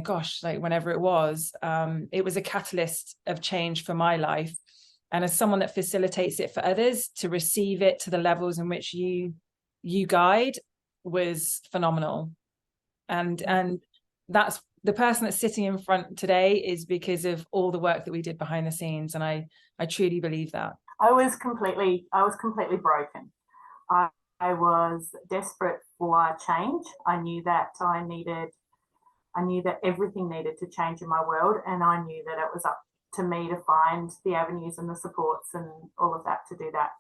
gosh, like whenever it was a catalyst of change for my life. And as someone that facilitates it for others, to receive it to the levels in which you guide was phenomenal. And that's the person that's sitting in front today is because of all the work that we did behind the scenes. And I truly believe that. I was completely broken. I was desperate for change. I knew that everything needed to change in my world, and I knew that it was up to me to find the avenues and the supports and all of that to do that.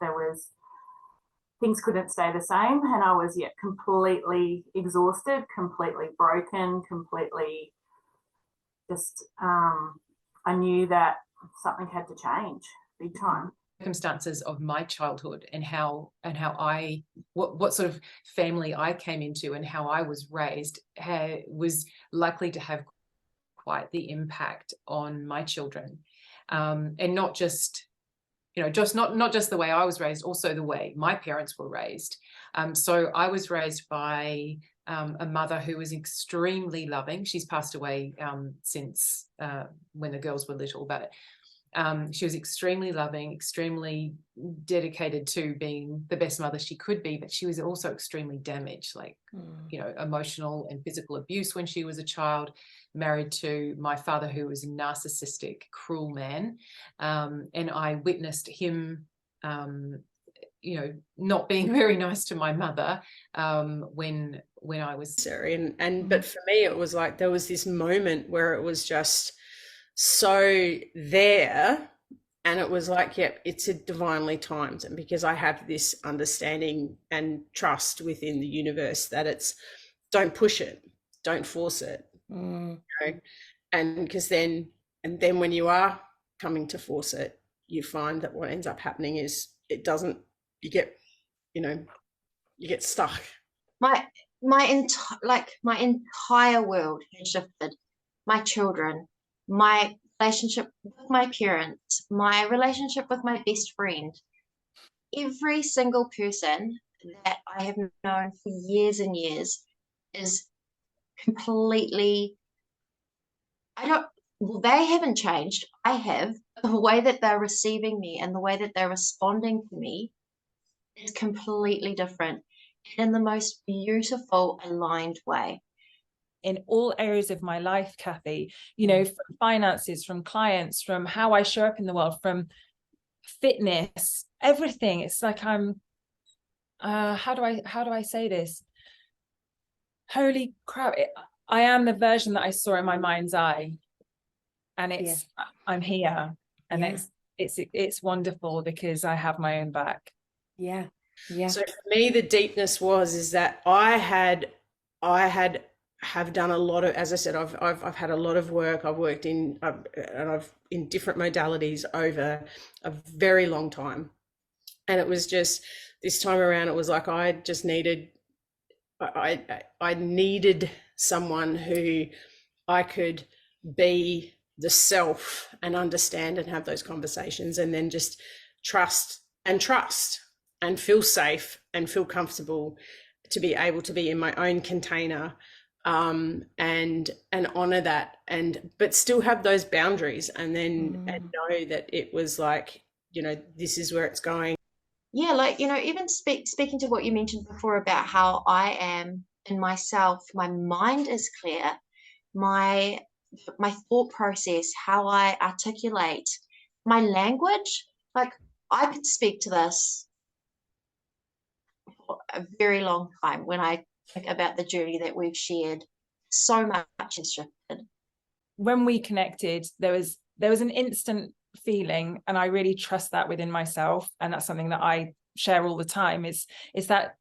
Things couldn't stay the same, and I was completely exhausted, completely broken, completely just I knew that something had to change big time. Circumstances of my childhood and what sort of family I came into and how I was raised was likely to have quite the impact on my children, and not just not just the way I was raised, also the way my parents were raised. So I was raised by a mother who was extremely loving. She's passed away since when the girls were little, but she was extremely loving, extremely dedicated to being the best mother she could be, but she was also extremely damaged, like, emotional and physical abuse when she was a child, married to my father, who was a narcissistic, cruel man. And I witnessed him, not being very nice to my mother when I was. But for me, it was like there was this moment where it was just so there, and it was like, yep, it's a divinely timed, and because I have this understanding and trust within the universe that it's, don't push it, don't force it, and because then when you are coming to force it, you find that what ends up happening is you get stuck. My entire world has shifted. My children, my relationship with my parents, my relationship with my best friend, every single person that I have known for years and years is completely, they haven't changed. I have. The way that they're receiving me and the way that they're responding to me is completely different, in the most beautiful, aligned way. In all areas of my life, Cathy, from finances, from clients, from how I show up in the world, from fitness, everything. It's like I'm, how do I say this? Holy crap. I am the version that I saw in my mind's eye, and I'm here, and it's wonderful because I have my own back. Yeah. So for me, the deepness is that I have done a lot of, as I said, I've had a lot of work. I've worked in different modalities over a very long time, and it was just this time around, it was like I needed someone who I could be the self and understand and have those conversations, and then just trust and feel safe and feel comfortable to be able to be in my own container, and honor that, but still have those boundaries, and then and know that it was like, this is where it's going. Yeah, like, even speaking to what you mentioned before about how I am in myself, my mind is clear, my thought process, how I articulate, my language, like I could speak to this for a very long time. When I think about the journey that we've shared, so much has shifted. When we connected, there was an instant feeling, and I really trust that within myself, and that's something that I share all the time, is that,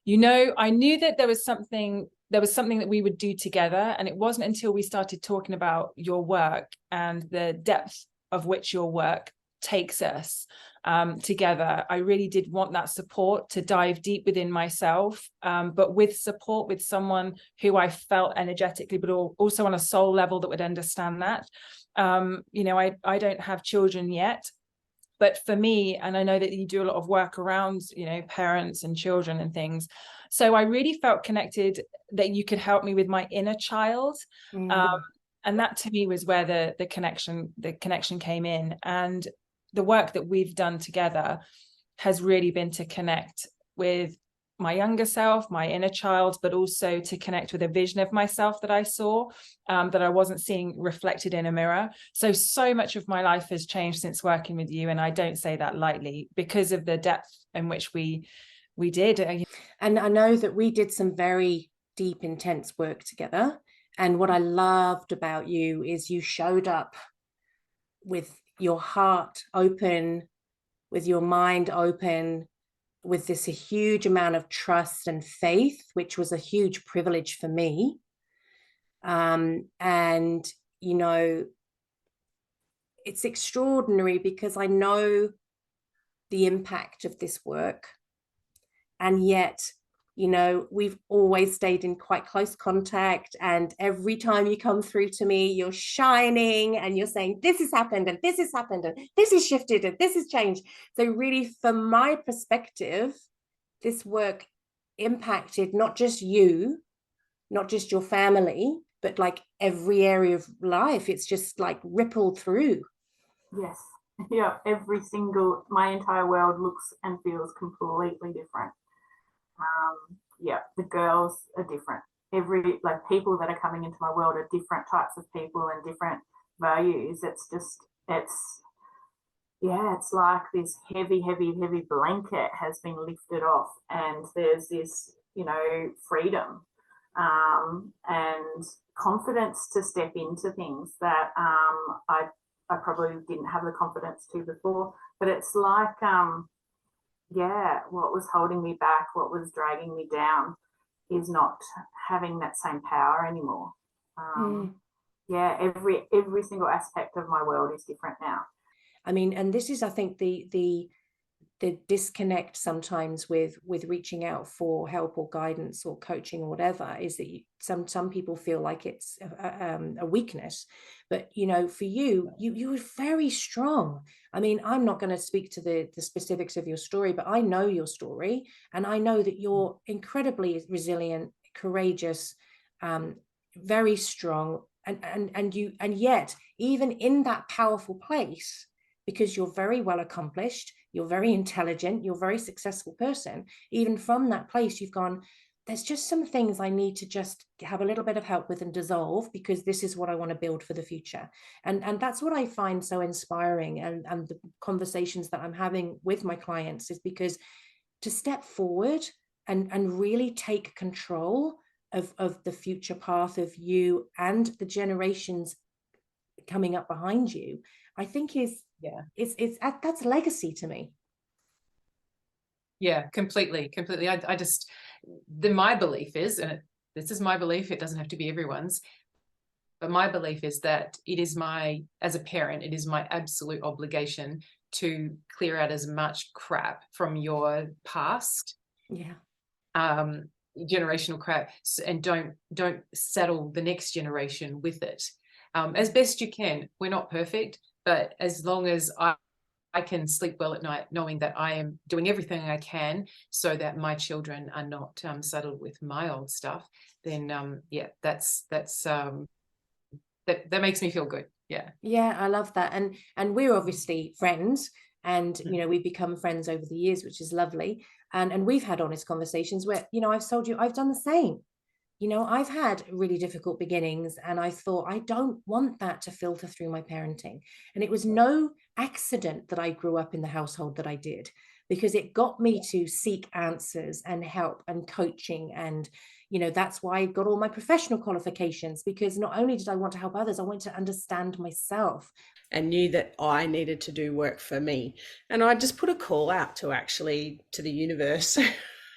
I knew that there was something that we would do together, and it wasn't until we started talking about your work and the depth of which your work takes us together. I really did want that support to dive deep within myself, but with support, with someone who I felt energetically, but also on a soul level, that would understand that. I don't have children yet, but for me, and I know that you do a lot of work around, parents and children and things, So I really felt connected that you could help me with my inner child. And that to me was where the connection came in. And the work that we've done together has really been to connect with my younger self, my inner child, but also to connect with a vision of myself that I saw, that I wasn't seeing reflected in a mirror. So much of my life has changed since working with you. And I don't say that lightly, because of the depth in which we did. And I know that we did some very deep, intense work together. And what I loved about you is you showed up with your heart open, with your mind open, with this a huge amount of trust and faith, which was a huge privilege for me. And, you know, it's extraordinary because I know the impact of this work. And yet, you know, we've always stayed in quite close contact. And every time you come through to me, you're shining and you're saying, this has happened and this has happened and this has shifted and this has changed. So really, from my perspective, this work impacted not just you, not just your family, but like every area of life. It's just like rippled through. Yes. Yeah. My entire world looks and feels completely different. Yeah, the girls are different. People that are coming into my world are different types of people and different values. It's like this heavy blanket has been lifted off, and there's this, you know, freedom and confidence to step into things that I probably didn't have the confidence to before. But it's like what was holding me back, what was dragging me down, is not having that same power anymore. Every single aspect of my world is different now. I mean, and this is, I think, the disconnect sometimes with reaching out for help or guidance or coaching or whatever, is that some people feel like it's a weakness. But, you know, for you were very strong. I mean, I'm not going to speak to the specifics of your story, but I know your story, and I know that you're incredibly resilient, courageous, very strong, and yet even in that powerful place, because you're very well accomplished, you're very intelligent, you're a very successful person, even from that place you've gone, there's just some things I need to just have a little bit of help with and dissolve, because this is what I want to build for the future. And that's what I find so inspiring, and the conversations that I'm having with my clients is because to step forward and really take control of the future path of you and the generations coming up behind you, I think that's legacy to me. Yeah, completely. I just, my belief is, and this is my belief, it doesn't have to be everyone's, but my belief is that as a parent, it is my absolute obligation to clear out as much crap from your past. Yeah. Generational crap, and don't saddle the next generation with it. As best you can. We're not perfect, but as long as I can sleep well at night knowing that I am doing everything I can so that my children are not saddled with my old stuff, then that makes me feel good. Yeah, I love that. And we're obviously friends, and you know, we've become friends over the years, which is lovely. And we've had honest conversations where, you know, I've told you I've done the same. You know, I've had really difficult beginnings, and I thought, I don't want that to filter through my parenting. And it was no accident that I grew up in the household that I did, because it got me to seek answers and help and coaching. And, you know, that's why I got all my professional qualifications, because not only did I want to help others, I wanted to understand myself. And knew that I needed to do work for me. And I just put a call out to the universe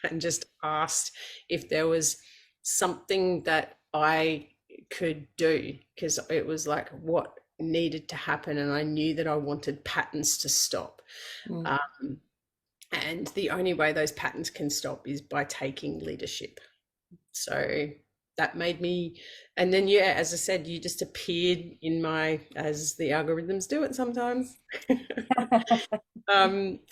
and just asked if there was something that I could do, because it was like what needed to happen, and I knew that I wanted patterns to stop. And the only way those patterns can stop is by taking leadership. So that made me, and then yeah, as I said, you just appeared in my, as the algorithms do it sometimes.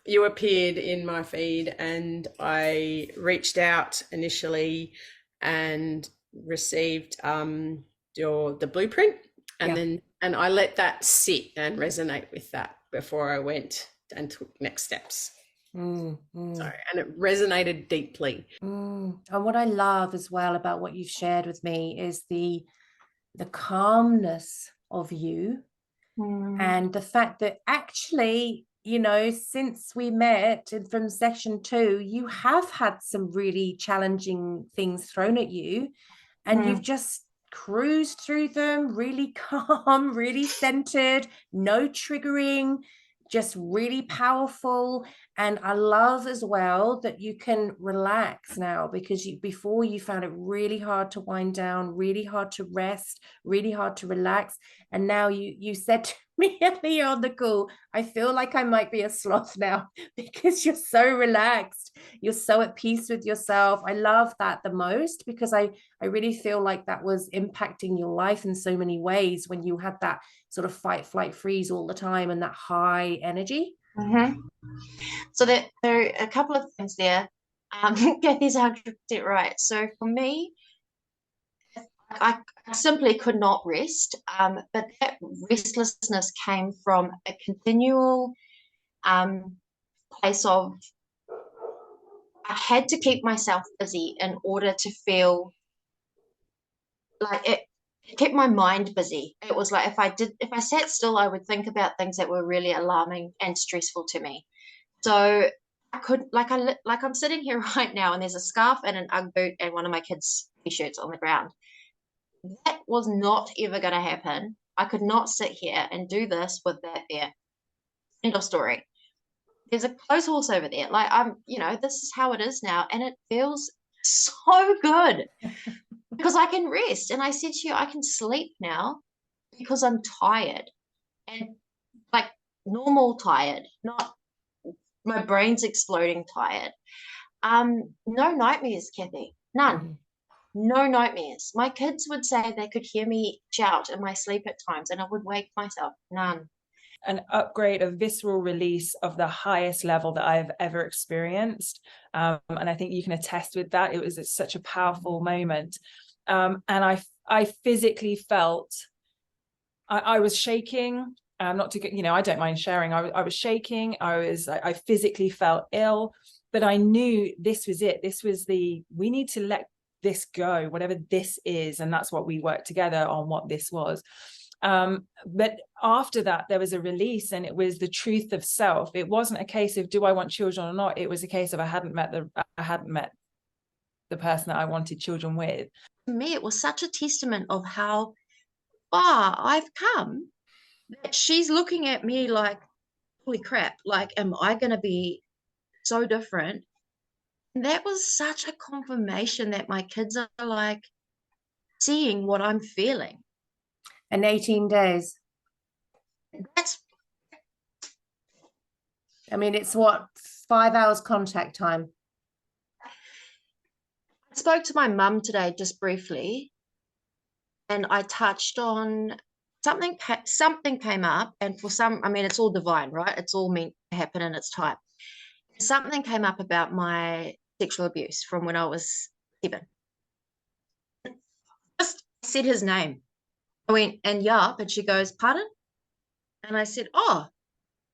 You appeared in my feed, and I reached out initially and received the blueprint, and then I let that sit and resonate with that before I went and took next steps. So, and it resonated deeply. And what I love as well about what you've shared with me is the calmness of you, and the fact that actually, you know, since we met and from section 2, you have had some really challenging things thrown at you, and you've just cruised through them really calm, really centered, no triggering, just really powerful. And I love as well that you can relax now, because before you found it really hard to wind down, really hard to rest, really hard to relax. And now you said to me earlier on the call, I feel like I might be a sloth now, because you're so relaxed, you're so at peace with yourself. I love that the most, because I really feel like that was impacting your life in so many ways when you had that sort of fight, flight, freeze all the time and that high energy. So there are a couple of things there. Cathy's 100% right. So for me, I simply could not rest, but that restlessness came from a continual place of, I had to keep myself busy in order to feel like it kept my mind busy. It was like if I sat still, I would think about things that were really alarming and stressful to me. So I could, I'm sitting here right now, and there's a scarf and an Ugg boot and one of my kids' t-shirts on the ground. That was not ever going to happen. I could not sit here and do this with that there. End of story. There's a clothes horse over there. Like, this is how it is now, and it feels so good because I can rest. And I said to you, I can sleep now because I'm tired, and like normal tired, not my brain's exploding tired. No nightmares, Cathy. None. No nightmares. My kids would say they could hear me shout in my sleep at times, and I would wake myself. None. An upgrade, a visceral release of the highest level that I've ever experienced. And I think you can attest with that. It was such a powerful moment. And I physically felt, I was shaking. Not to get, I don't mind sharing. I was shaking. I physically felt ill, but I knew this was it. This was we need to let this go, whatever this is. And that's what we worked together on, what this was. But after that, there was a release, and it was the truth of self. It wasn't a case of, do I want children or not? It was a case of, I hadn't met the person that I wanted children with. For me, it was such a testament of how far I've come, that she's looking at me like, holy crap, like, am I going to be so different? And that was such a confirmation that my kids are like seeing what I'm feeling. And 18 days. It's what, 5 hours contact time? I spoke to my mum today just briefly, and I touched on something came up, and for some, it's all divine, right? It's all meant to happen in its time. Something came up about my sexual abuse from when I was 7. Just said his name. I went, and yup, and she goes, pardon? And I said, oh,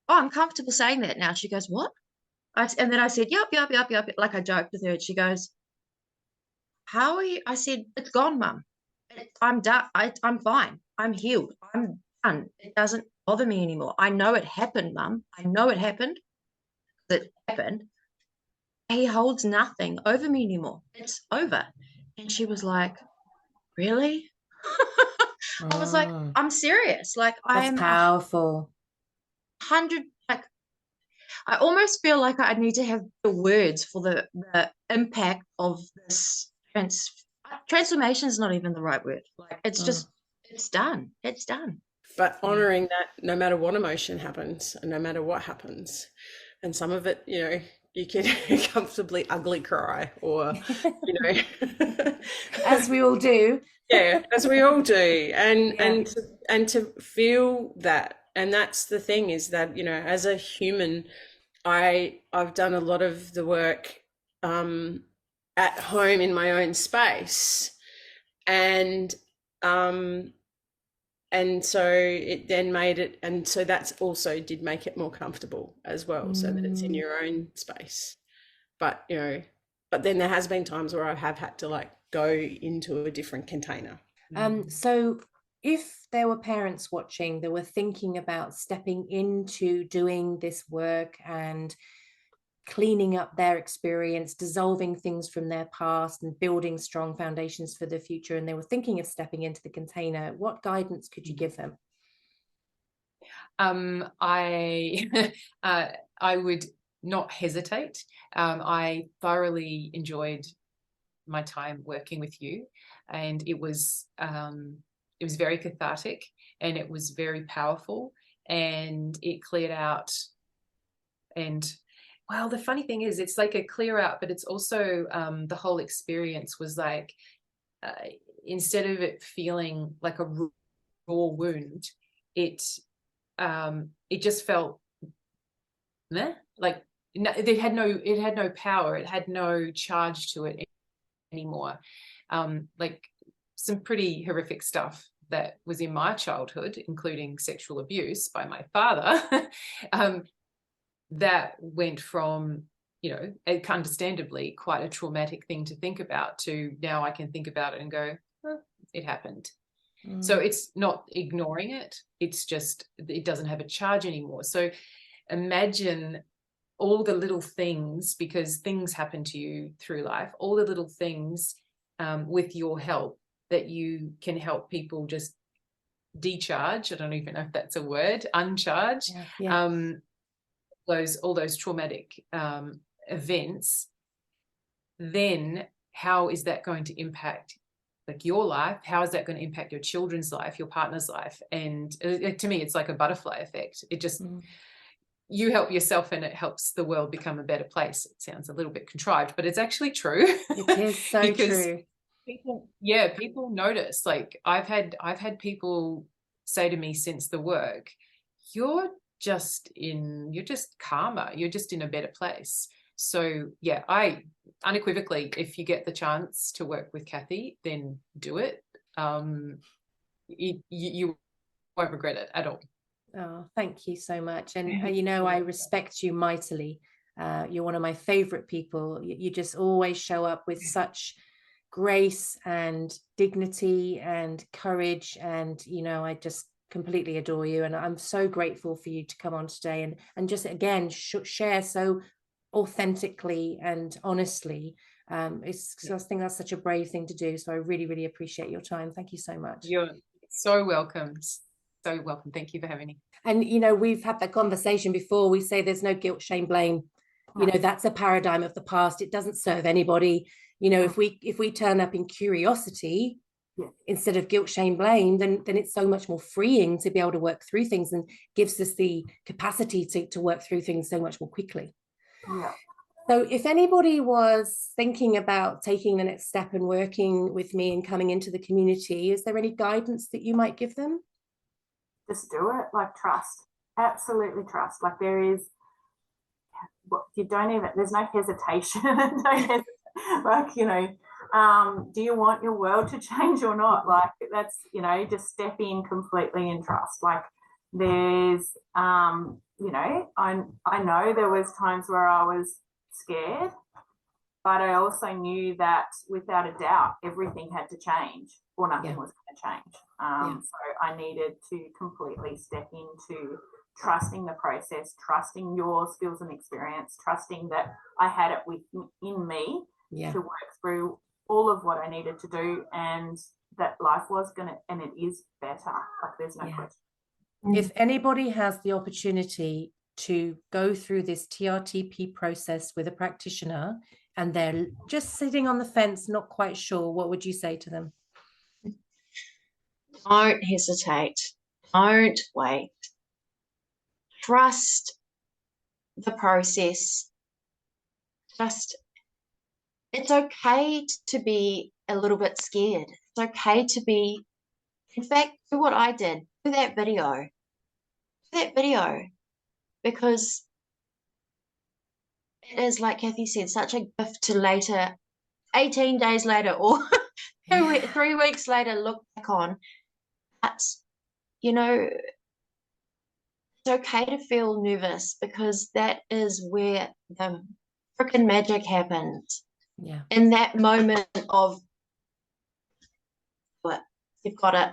I'm comfortable saying that now. She goes, what? And then I said, yup, like I joked with her. And she goes, how are you? I said, it's gone, Mum. I'm done. I'm fine. I'm healed. I'm done. It doesn't bother me anymore. I know it happened, Mum. I know it happened. It happened. He holds nothing over me anymore. It's over. And she was like, really? I was like, I'm serious. Like, that's powerful. 100. Like, I almost feel like I need to have the words for the impact of this transformation is not even the right word. Like, it's just, it's done. It's done. But honoring that no matter what emotion happens and no matter what happens, and some of it, you can comfortably ugly cry, or, you know, as we all do. Yeah, as we all do. And Yeah. and to feel that. And that's the thing, is that, you know, as a human, I've done a lot of the work at home in my own space. And so it then made it, and so that's also did make it more comfortable as well, so that it's in your own space. But, you know, but then there has been times where I have had to like go into a different container. So if there were parents watching that were thinking about stepping into doing this work and cleaning up their experience, dissolving things from their past and building strong foundations for the future, and they were thinking of stepping into the container, what guidance could you give them? I would not hesitate. I thoroughly enjoyed my time working with you, and it was very cathartic, and it was very powerful, and it cleared out. And well, the funny thing is, it's like a clear out, but it's also the whole experience was like, instead of it feeling like a raw wound, it just felt like it had no power, it had no charge to it anymore. Like some pretty horrific stuff that was in my childhood, including sexual abuse by my father, that went from, you know, understandably quite a traumatic thing to think about, to now I can think about it and go, oh, it happened. So it's not ignoring it, it's just it doesn't have a charge anymore. So imagine all the little things, because things happen to you through life, all the little things with your help that you can help people just decharge. I don't even know if that's a word, uncharge. All those traumatic events. Then how is that going to impact like your life? How is that going to impact your children's life, your partner's life? And to me, it's like a butterfly effect. It just you help yourself and it helps the world become a better place. It sounds a little bit contrived, but it's actually true. It is so true. People notice. Like I've had people say to me since the work, you're just calmer, you're just in a better place. So yeah, I unequivocally, if you get the chance to work with Cathy, then do it. You won't regret it at all. Oh, thank you so much. And you know, I respect you mightily. You're one of my favorite people. You just always show up with such grace and dignity and courage, and you know, I just completely adore you, and I'm so grateful for you to come on today and just again share so authentically and honestly. I think that's such a brave thing to do, so I really appreciate your time. Thank you so much. You're so welcome. So welcome. Thank you for having me. And you know, we've had that conversation before. We say there's no guilt, shame, blame. You know, that's a paradigm of the past. It doesn't serve anybody. You know, if we turn up in curiosity instead of guilt, shame, blame, then it's so much more freeing to be able to work through things, and gives us the capacity to work through things so much more quickly. So if anybody was thinking about taking the next step and working with me and coming into the community, is there any guidance that you might give them? Just do it. Like, trust, absolutely trust. Like, there is, you don't even, there's no hesitation. Like, you know, do you want your world to change or not? Like, that's, you know, just step in completely in trust. Like, there's, you know, I know there was times where I was scared, but I also knew that without a doubt, everything had to change or nothing was going to change. So I needed to completely step into trusting the process, trusting your skills and experience, trusting that I had it within me to work through all of what I needed to do, and that life was going to, and it is better. Like, there's no question. If anybody has the opportunity to go through this TRTP process with a practitioner and they're just sitting on the fence, not quite sure, what would you say to them? Don't hesitate. Don't wait. Trust the process. just, it's okay to be a little bit scared. It's okay to be, in fact, do what I did. Do that video. Do that video. Because it is, like Cathy said, such a gift to later, 18 days later, or 3 weeks later, look back on. But, you know, it's okay to feel nervous, because that is where the freaking magic happens. Yeah. In that moment of, what, you've got it.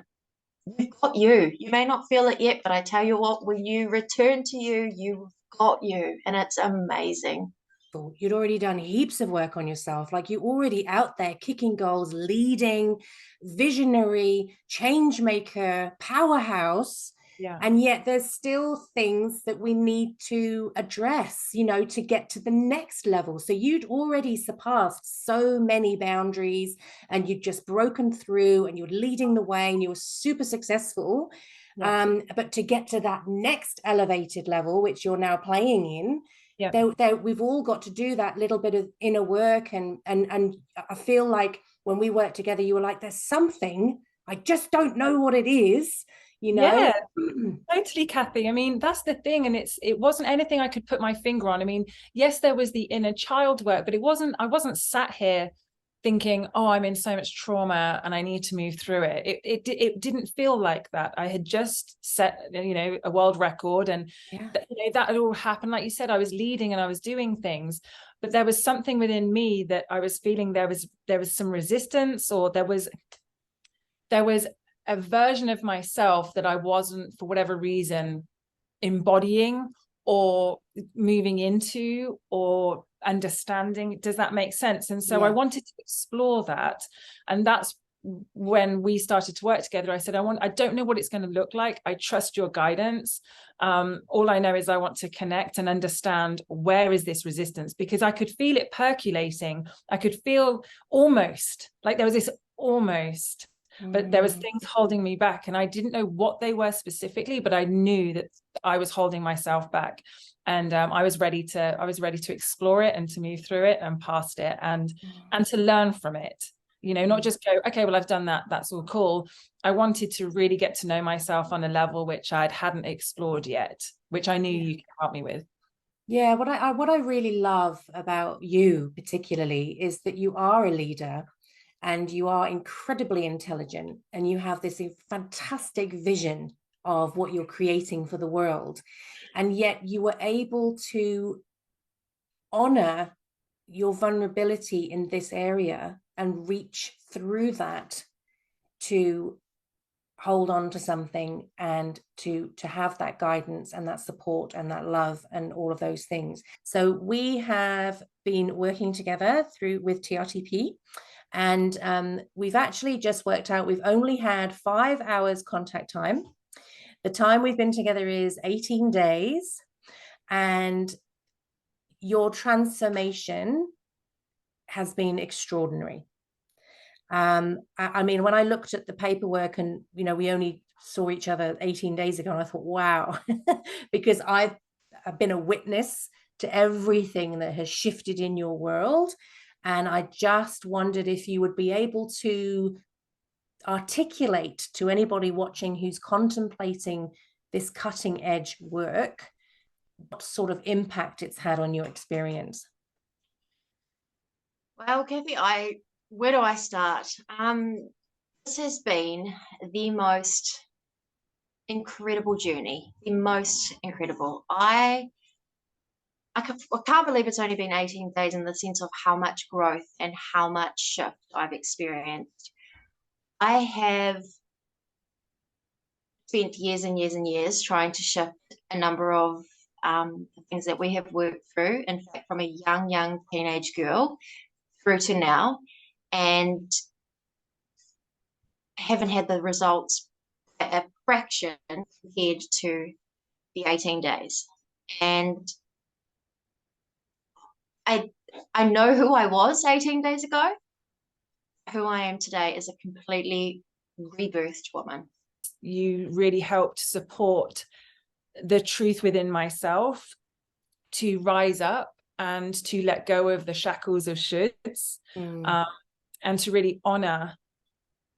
You've got you. You may not feel it yet, but I tell you what, when you return to you, you've got you. And it's amazing. You'd already done heaps of work on yourself. Like, you're already out there kicking goals, leading, visionary, change maker, powerhouse. Yeah. And yet there's still things that we need to address, you know, to get to the next level. So you'd already surpassed so many boundaries, and you'd just broken through, and you're leading the way, and you were super successful. Yeah. But to get to that next elevated level, which you're now playing in, yeah. we've all got to do that little bit of inner work. And I feel like when we work together, you were like, there's something, I just don't know what it is. You know? Yeah, totally, Cathy. I mean, that's the thing. And it wasn't anything I could put my finger on. I mean, yes, there was the inner child work, but I wasn't sat here thinking, oh, I'm in so much trauma and I need to move through it. It didn't feel like that. I had just set, you know, a world record, and you know, that had all happened. Like you said, I was leading and I was doing things, but there was something within me that I was feeling there was some resistance, or there was a version of myself that I wasn't, for whatever reason, embodying or moving into or understanding. Does that make sense? And so I wanted to explore that. And that's when we started to work together. I said, I don't know what it's going to look like. I trust your guidance. All I know is I want to connect and understand, where is this resistance? Because I could feel it percolating. I could feel almost like there was this almost, but there was things holding me back, and I didn't know what they were specifically, but I knew that I was holding myself back, and I was ready to explore it and to move through it and past it, and to learn from it, you know, not just go, okay, well, I've done that, that's all cool. I wanted to really get to know myself on a level which I hadn't explored yet, which I knew you could help me with. Yeah, what I really love about you particularly is that you are a leader, and you are incredibly intelligent, and you have this fantastic vision of what you're creating for the world. And yet you were able to honor your vulnerability in this area and reach through that to hold on to something, and to have that guidance and that support and that love and all of those things. So we have been working together with TRTP. And we've actually just worked out, we've only had 5 hours contact time. The time we've been together is 18 days. And your transformation has been extraordinary. I mean, when I looked at the paperwork, and, you know, we only saw each other 18 days ago, and I thought, wow, because I've been a witness to everything that has shifted in your world. And I just wondered if you would be able to articulate to anybody watching who's contemplating this cutting edge work, what sort of impact it's had on your experience. Well, Cathy, where do I start? This has been the most incredible journey, the most incredible. I can't believe it's only been 18 days, in the sense of how much growth and how much shift I've experienced. I have spent years and years and years trying to shift a number of things that we have worked through, in fact, from a young teenage girl through to now, and haven't had the results a fraction compared to the 18 days. And I know who I was 18 days ago. Who I am today is a completely rebirthed woman. You really helped support the truth within myself to rise up and to let go of the shackles of shoulds, and to really honor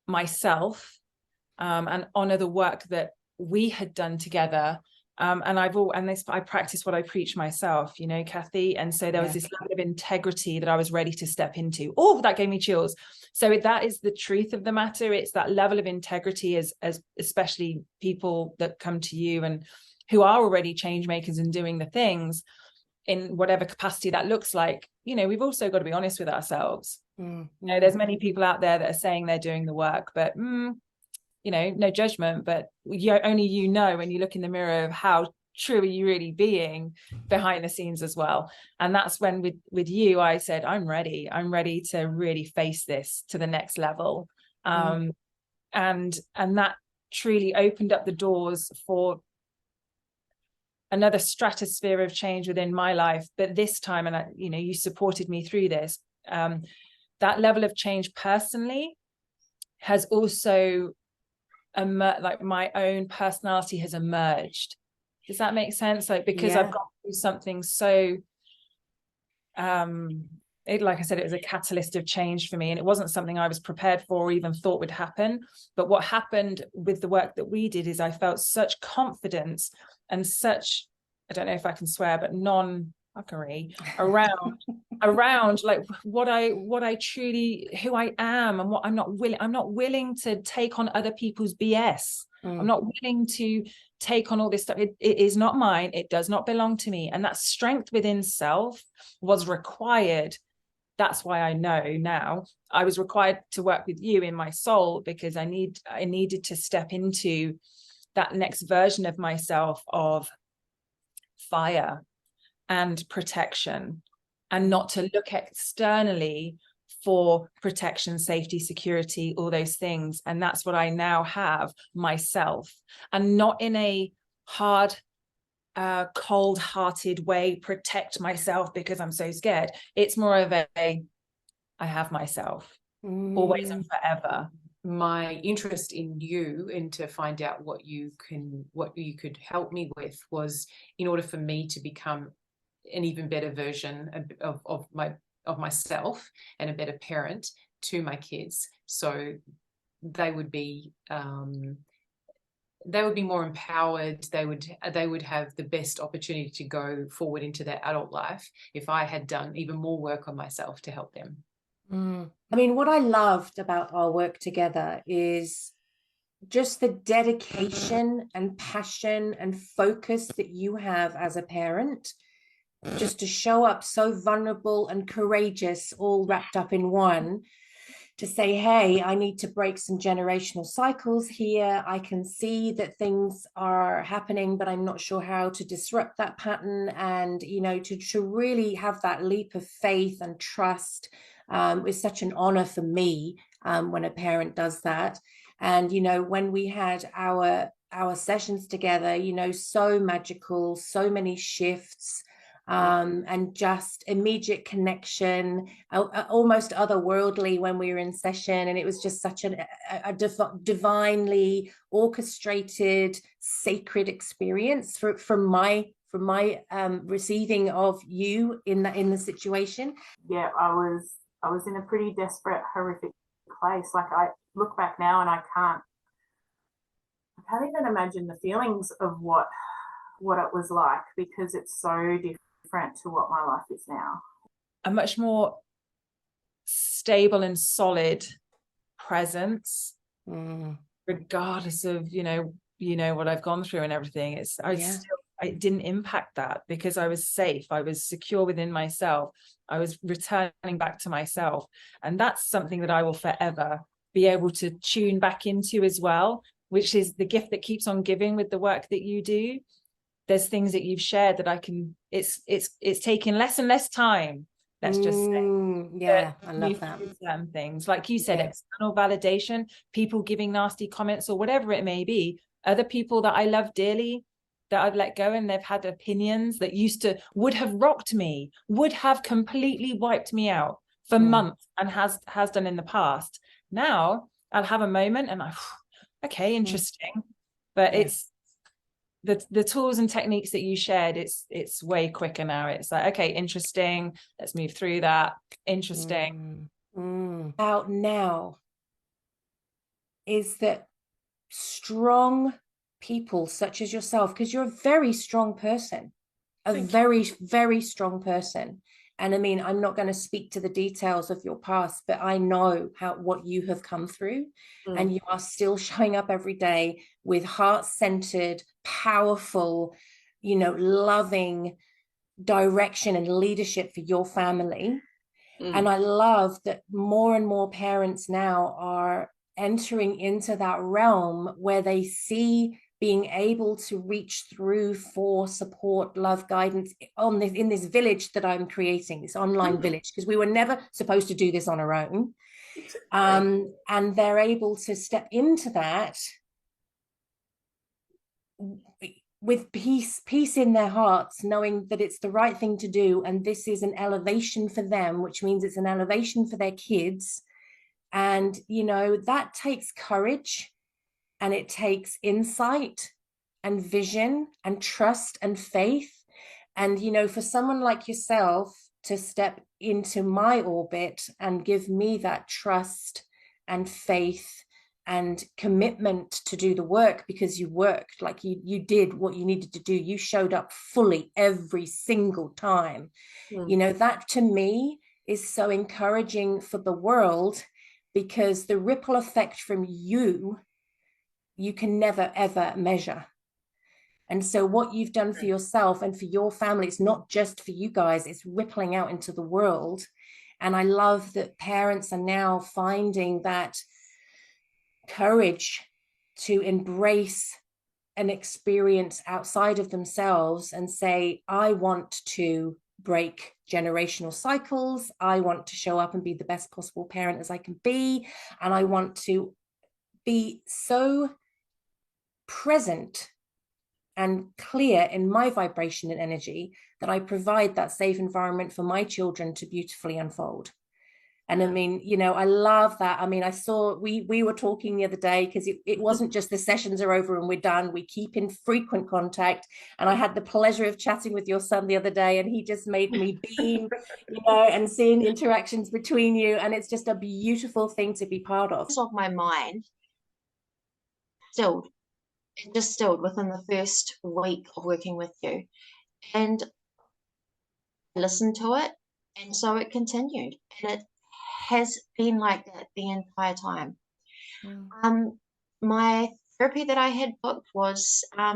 myself, and honor the work that we had done together. And I practice what I preach myself, you know, Cathy. And so there was this level of integrity that I was ready to step into. Oh, that gave me chills. So that is the truth of the matter. It's that level of integrity, as especially people that come to you and who are already change makers and doing the things in whatever capacity that looks like. You know, we've also got to be honest with ourselves. You know, there's many people out there that are saying they're doing the work, but you know, no judgment, but only you know when you look in the mirror of how true are you really being behind the scenes as well. And that's when with you, I said, I'm ready to really face this to the next level. And that truly opened up the doors for another stratosphere of change within my life. But this time, and you know, you supported me through this, that level of change personally has also like my own personality has emerged. Does that make sense? Like, because I've gone through something so like I said, it was a catalyst of change for me, and it wasn't something I was prepared for or even thought would happen. But what happened with the work that we did is I felt such confidence and such, I don't know if I can swear, but non-fuckery around like what I truly, who I am, and what I'm not willing to take on other people's BS. I'm not willing to take on all this stuff. It is not mine. It does not belong to me. And that strength within self was required. That's why I know now I was required to work with you in my soul, because I needed to step into that next version of myself of fire and protection, and not to look externally for protection, safety, security, all those things. And that's what I now have myself, and not in a hard, cold-hearted way, protect myself because I'm so scared. It's more of I have myself always and forever. My interest in you and to find out what you could help me with was, in order for me to become an even better version of myself and a better parent to my kids, so they would be more empowered. They would have the best opportunity to go forward into their adult life if I had done even more work on myself to help them. I mean, what I loved about our work together is just the dedication and passion and focus that you have as a parent, just to show up so vulnerable and courageous, all wrapped up in one, to say, hey, I need to break some generational cycles here. I can see that things are happening, but I'm not sure how to disrupt that pattern. And, you know, to really have that leap of faith and trust is such an honor for me when a parent does that. And, you know, when we had our sessions together, you know, so magical, so many shifts, and just immediate connection, almost otherworldly when we were in session. And it was just such a divinely orchestrated, sacred experience from my receiving of you in the situation. Yeah, I was in a pretty desperate, horrific place. Like, I look back now and I can't even imagine the feelings of what it was like, because it's so different to what my life is now. A much more stable and solid presence, regardless of you know what I've gone through and everything. It didn't impact that, because I was safe, I was secure within myself, I was returning back to myself. And that's something that I will forever be able to tune back into as well, which is the gift that keeps on giving with the work that you do. There's things that you've shared that I can, it's taking less and less time, let's just say. Yeah, I love that. Certain things, like you said, external validation, people giving nasty comments or whatever it may be, other people that I love dearly, that I've let go, and they've had opinions that would have rocked me, would have completely wiped me out for months, and has done in the past. Now I'll have a moment and okay, interesting. But the tools and techniques that you shared, it's way quicker now. It's like, okay, interesting, let's move through that. Interesting. Out now is that strong people such as yourself, because you're a very strong person, very strong person. And I mean, I'm not going to speak to the details of your past, but I know what you have come through, and you are still showing up every day with heart-centered, powerful, loving direction and leadership for your family. And I love that more and more parents now are entering into that realm where they see being able to reach through for support, love, guidance in this village that I'm creating, this online village, because we were never supposed to do this on our own. And they're able to step into that with peace in their hearts, knowing that it's the right thing to do. And this is an elevation for them, which means it's an elevation for their kids. And, that takes courage. And it takes insight and vision and trust and faith. And, for someone like yourself to step into my orbit and give me that trust and faith and commitment to do the work, because you worked, like you did what you needed to do. You showed up fully every single time. That to me is so encouraging for the world, because the ripple effect from you can never, ever measure. And so what you've done for yourself and for your family, it's not just for you guys, it's rippling out into the world. And I love that parents are now finding that courage to embrace an experience outside of themselves and say, I want to break generational cycles. I want to show up and be the best possible parent as I can be. And I want to be so present and clear in my vibration and energy that I provide that safe environment for my children to beautifully unfold. And I mean, I love that. I mean, I saw we were talking the other day, because it wasn't just the sessions are over and we're done. We keep in frequent contact. And I had the pleasure of chatting with your son the other day, and he just made me beam, and seeing interactions between you. And it's just a beautiful thing to be part of. Of my mind distilled within the first week of working with you, and I listened to it, and so it continued, and it has been like that the entire time. My therapy that I had booked was a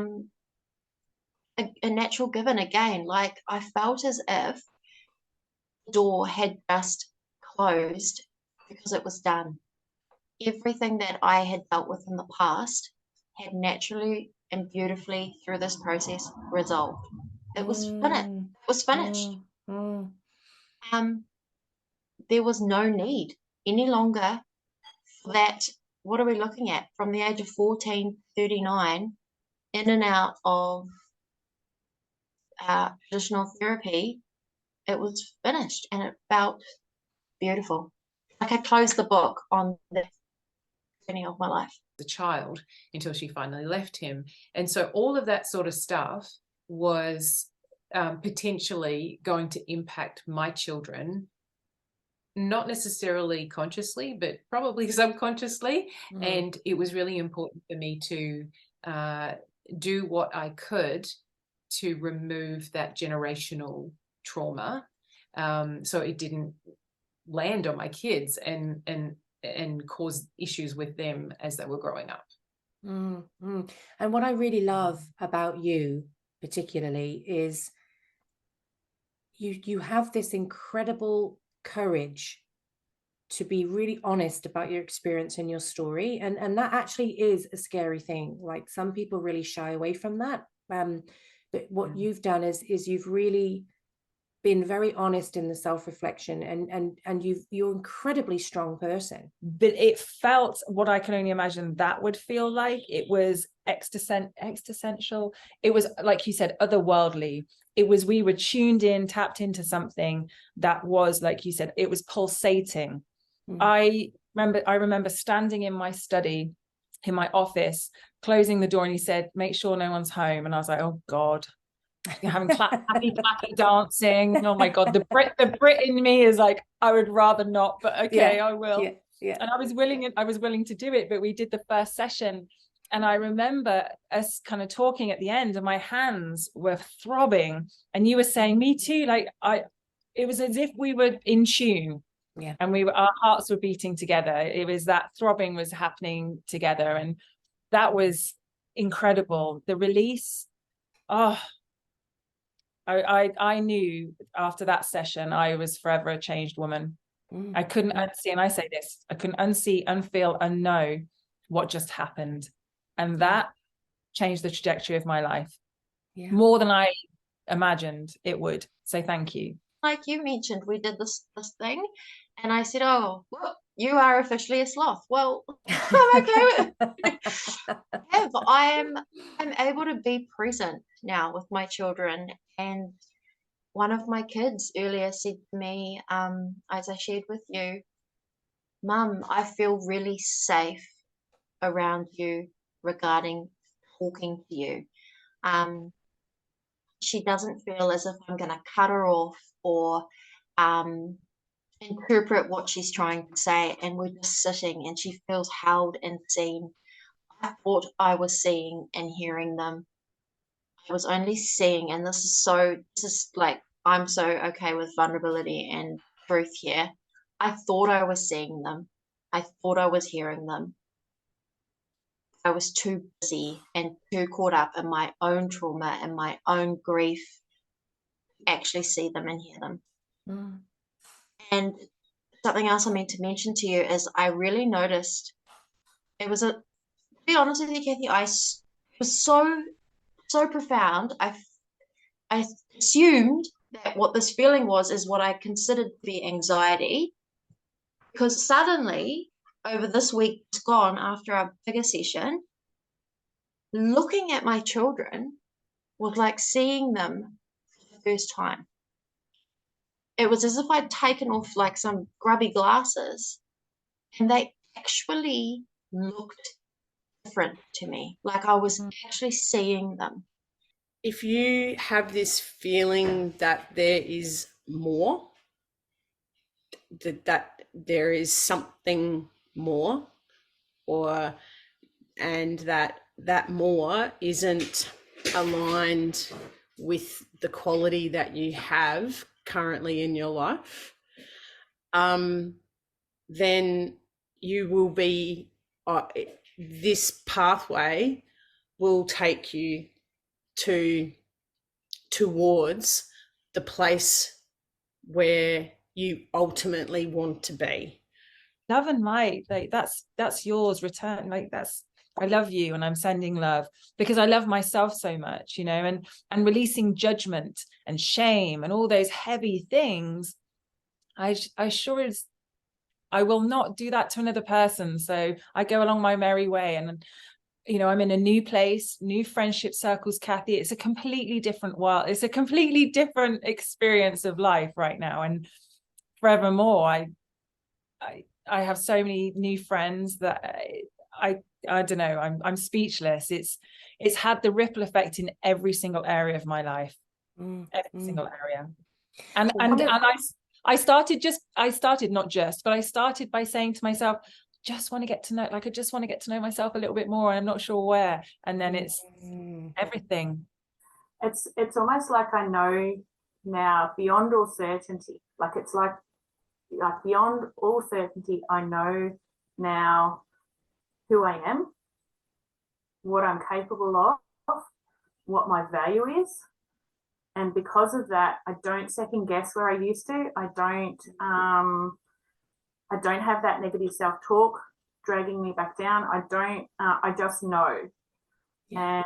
natural given again. Like, I felt as if the door had just closed because it was done. Everything that I had dealt with in the past had naturally and beautifully through this process resolved. It was finished. It was finished. There was no need any longer for that. What are we looking at? From the age of 14, 39, in and out of traditional therapy, it was finished, and it felt beautiful. Like I closed the book on the beginning of my life. The child, until she finally left him. And so all of that sort of stuff was potentially going to impact my children, not necessarily consciously, but probably subconsciously. And it was really important for me to do what I could to remove that generational trauma, so it didn't land on my kids and cause issues with them as they were growing up. And what I really love about you particularly is you have this incredible courage to be really honest about your experience and your story, and that actually is a scary thing. Like, some people really shy away from that, but what you've done is you've really been very honest in the self-reflection, and you're an incredibly strong person. But it felt, what I can only imagine that would feel like, it was existential. It was, like you said, otherworldly. It was, we were tuned in, tapped into something that was, like you said, it was pulsating. I remember standing in my study in my office, closing the door, and he said, make sure no one's home. And I was like, oh God, having happy clappy dancing. Oh my God, the Brit in me is like, I would rather not, but okay, I will. And I was willing to do it. But we did the first session, and I remember us kind of talking at the end, and my hands were throbbing, and you were saying, me too, like it was as if we were in tune. And our hearts were beating together. It was that throbbing was happening together, and that was incredible. The release, I knew after that session I was forever a changed woman. I couldn't unsee, and I say this, I couldn't unsee, unfeel, unknow what just happened, and that changed the trajectory of my life more than I imagined it would. So thank you. Like you mentioned, we did this thing, and I said, oh, well, you are officially a sloth. Well, I'm okay with it. Yeah, but I'm able to be present now with my children. And one of my kids earlier said to me, as I shared with you, Mum, I feel really safe around you regarding talking to you. She doesn't feel as if I'm going to cut her off or interpret what she's trying to say, and we're just sitting and she feels held and seen. I thought I was seeing and hearing them. I was only seeing, and this is like, I'm so okay with vulnerability and truth here. I thought I was seeing them. I thought I was hearing them. I was too busy and too caught up in my own trauma and my own grief to actually see them and hear them. And something else I meant to mention to you is I really noticed to be honest with you, Cathy, it was so profound. I assumed that what this feeling is what I considered to be anxiety, because suddenly over this week gone, after our bigger session, looking at my children was like seeing them for the first time. It was as if I'd taken off like some grubby glasses, and they actually looked different to me, like I was actually seeing them. If you have this feeling that there is more, that there is something more, and that more isn't aligned with the quality that you have currently in your life, then you will be this pathway will take you towards the place where you ultimately want to be. Love and light, like that's yours. Return, like I love you, and I'm sending love because I love myself so much, and releasing judgment and shame and all those heavy things. I will not do that to another person. So I go along my merry way, and I'm in a new place, new friendship circles, Cathy. It's a completely different world. It's a completely different experience of life right now, and forevermore. I have so many new friends that I don't know. I'm speechless. It's had the ripple effect in every single area of my life, every single area. And I started by saying to myself, I just want to get to know myself a little bit more. I'm not sure where. And then it's everything. It's almost like I know now beyond all certainty. Like it's like beyond all certainty, I know now who I am, what I'm capable of, what my value is. And because of that, I don't second guess where I used to. I don't have that negative self-talk dragging me back down. I just know. And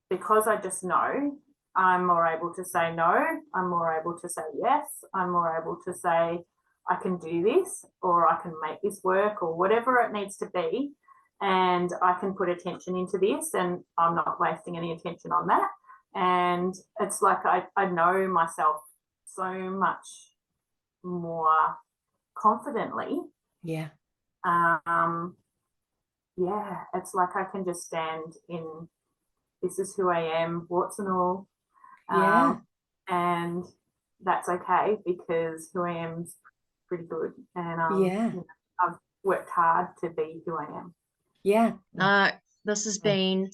because I just know, I'm more able to say no. I'm more able to say yes. I'm more able to say, I can do this, or I can make this work, or whatever it needs to be. And I can put attention into this, and I'm not wasting any attention on that. And it's like I know myself so much more confidently. Yeah. yeah, it's like I can just stand in, this is who I am, warts and all. Yeah. And that's okay, because who I am's pretty good. And Yeah. you know, I've worked hard to be who I am. Yeah. This has been,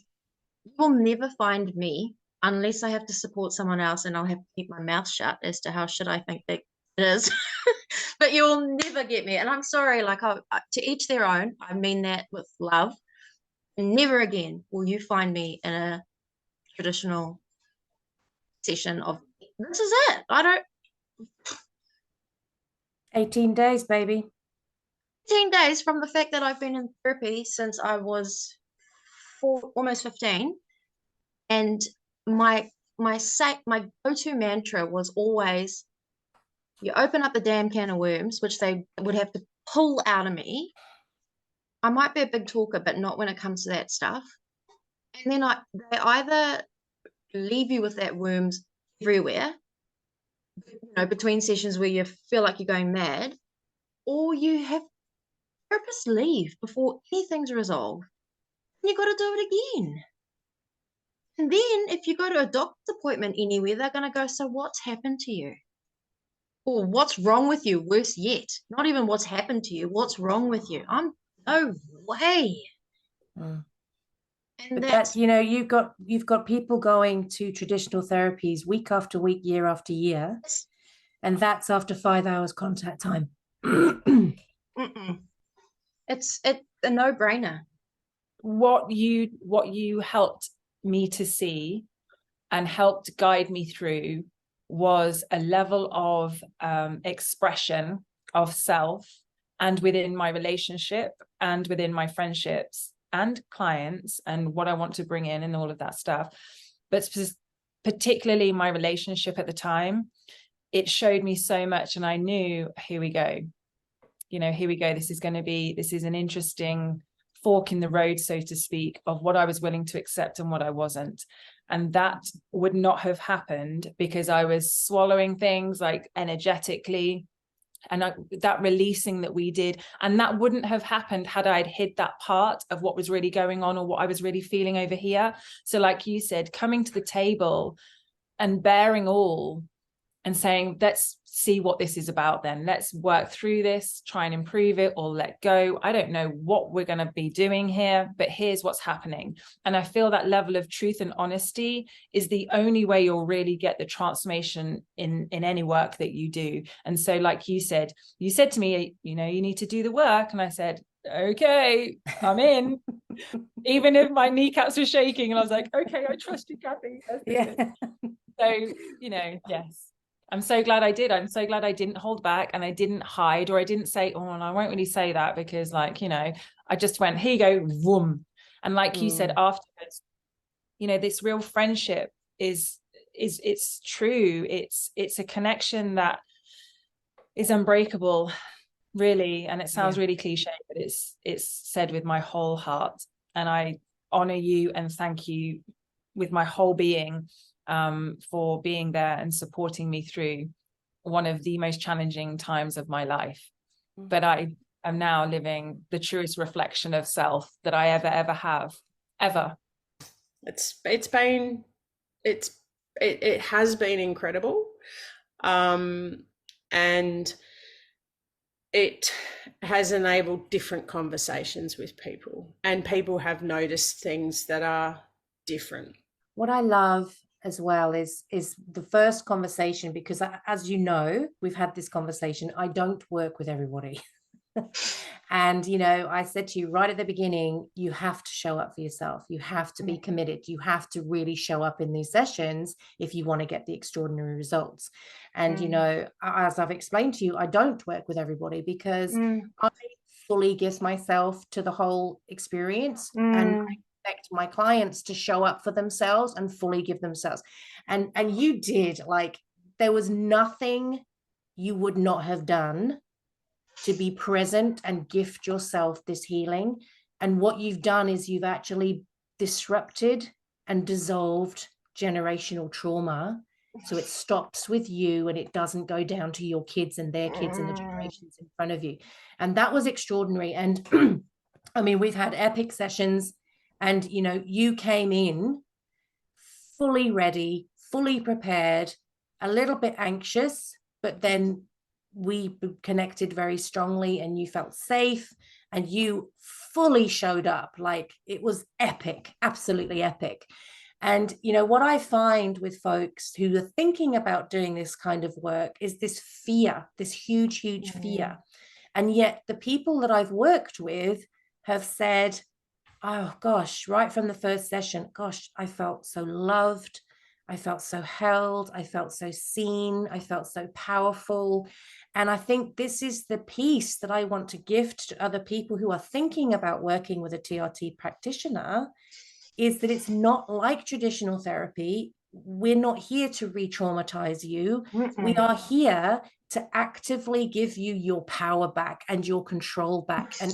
you will never find me unless I have to support someone else, and I'll have to keep my mouth shut as to how shit I think that it is. But you will never get me. And I'm sorry, like, to each their own. I mean that with love. Never again will you find me in a traditional session of, this is it. I don't. 18 days, baby. 10 days from the fact that I've been in therapy since I was almost 15, and my go-to mantra was always, you open up the damn can of worms, which they would have to pull out of me. I might be a big talker, but not when it comes to that stuff. And then they either leave you with that worms everywhere, between sessions where you feel like you're going mad, or you have therapists leave before anything's resolved, and you got to do it again. And then if you go to a doctor's appointment anywhere, they're going to go, so what's happened to you? Or what's wrong with you? Worse yet, not even what's happened to you, what's wrong with you? I'm no way. Mm. And But that's, that, you've got people going to traditional therapies week after week, year after year, and that's after 5 hours contact time. it's a no-brainer. What you helped me to see and helped guide me through was a level of expression of self, and within my relationship and within my friendships and clients and what I want to bring in and all of that stuff. But particularly my relationship at the time, it showed me so much, and I knew, here we go. Here we go. This is an interesting fork in the road, so to speak, of what I was willing to accept and what I wasn't. And that would not have happened because I was swallowing things like energetically, and that releasing that we did. And that wouldn't have happened had I'd hid that part of what was really going on or what I was really feeling over here. So like you said, coming to the table and bearing all and saying, let's see what this is about then. Let's work through this, try and improve it, or let go. I don't know what we're going to be doing here, but here's what's happening. And I feel that level of truth and honesty is the only way you'll really get the transformation in any work that you do. And so like you said to me, you need to do the work. And I said, okay, I'm in. Even if my kneecaps were shaking, and I was like, okay, I trust you, Cathy. Yeah. So, yes. I'm so glad I did. I'm so glad I didn't hold back and I didn't hide, or I didn't say, oh, and I won't really say that because I just went, here you go, vroom. And like you said afterwards, this real friendship it's true. It's a connection that is unbreakable, really. And it sounds really cliche, but it's said with my whole heart. And I honor you and thank you with my whole being for being there and supporting me through one of the most challenging times of my life. But I am now living the truest reflection of self that I ever have, ever. It has been incredible, and it has enabled different conversations with people, and people have noticed things that are different. What I love as well is the first conversation, because as you know, we've had this conversation, I don't work with everybody. And I said to you right at the beginning, you have to show up for yourself, you have to be committed, you have to really show up in these sessions if you want to get the extraordinary results. And as I've explained to you, I don't work with everybody because I fully give myself to the whole experience, and I expect my clients to show up for themselves and fully give themselves. And you did. Like, there was nothing you would not have done to be present and gift yourself this healing. And what you've done is you've actually disrupted and dissolved generational trauma, so it stops with you and it doesn't go down to your kids and their kids and the generations in front of you. And that was extraordinary. And I mean, we've had epic sessions, and you know, you came in fully ready, fully prepared, a little bit anxious, but then we connected very strongly and you felt safe and you fully showed up. Like, it was epic, absolutely epic. And you know what I find with folks who are thinking about doing this kind of work is this fear, this huge fear. And yet the people that I've worked with have said, oh gosh, right from the first session, gosh, I felt so loved. I felt so held. I felt so seen. I felt so powerful. And I think this is the piece that I want to gift to other people who are thinking about working with a TRT practitioner, is that it's not like traditional therapy. We're not here to re-traumatize you. We are here to actively give you your power back and your control back, and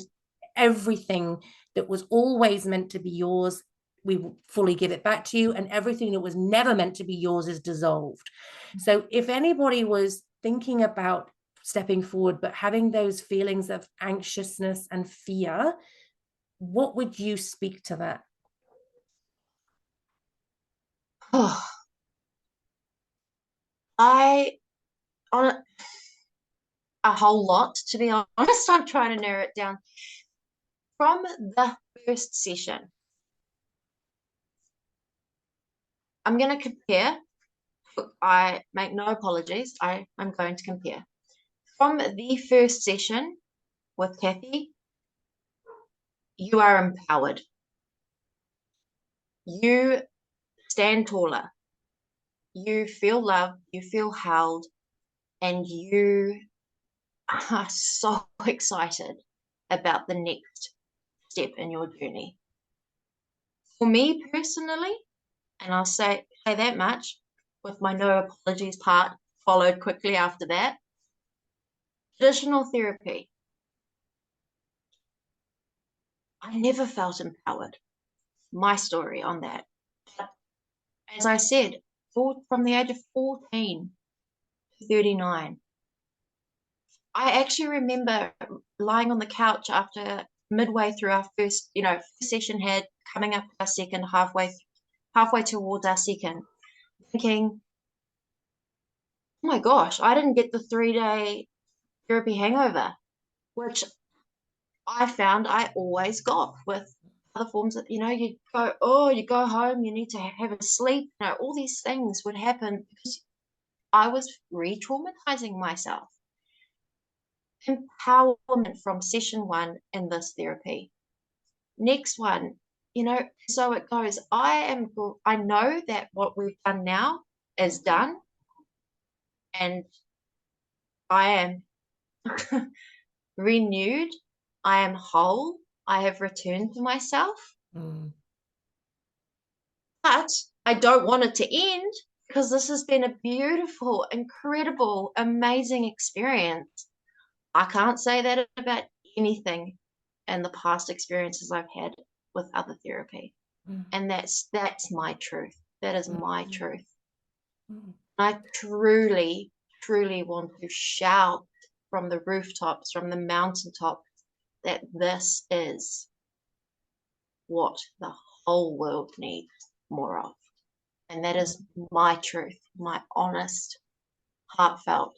everything that was always meant to be yours, we fully give it back to you, and everything that was never meant to be yours is dissolved. So if anybody was thinking about stepping forward but having those feelings of anxiousness and fear, what would you speak to that? Oh, on a whole lot, to be honest. I'm trying to narrow it down. From the first session, I'm going to compare. I make no apologies. I'm going to compare. From the first session with Cathy, you are empowered. You stand taller. You feel loved. You feel held. And you are so excited about the next step in your journey. For me personally, and I'll say that much, with my no apologies part followed quickly after that, traditional therapy, I never felt empowered. My story on that. But as I said, from the age of 14 to 39, I actually remember lying on the couch after midway through our first session, had coming up our second, halfway towards our second, thinking, oh my gosh, I didn't get the 3-day therapy hangover, which I found I always got with other forms of, you go home, you need to have a sleep, all these things would happen because I was re-traumatizing myself. Empowerment from session 1 in this therapy. Next one, so it goes. I know that what we've done now is done, and I am renewed. I am whole. I have returned to myself. But I don't want it to end, because this has been a beautiful, incredible, amazing experience. I can't say that about anything in the past experiences I've had with other therapy. And that's my truth. That is my truth. I truly, truly want to shout from the rooftops, from the mountaintops, that this is what the whole world needs more of. And that is my truth, my honest, heartfelt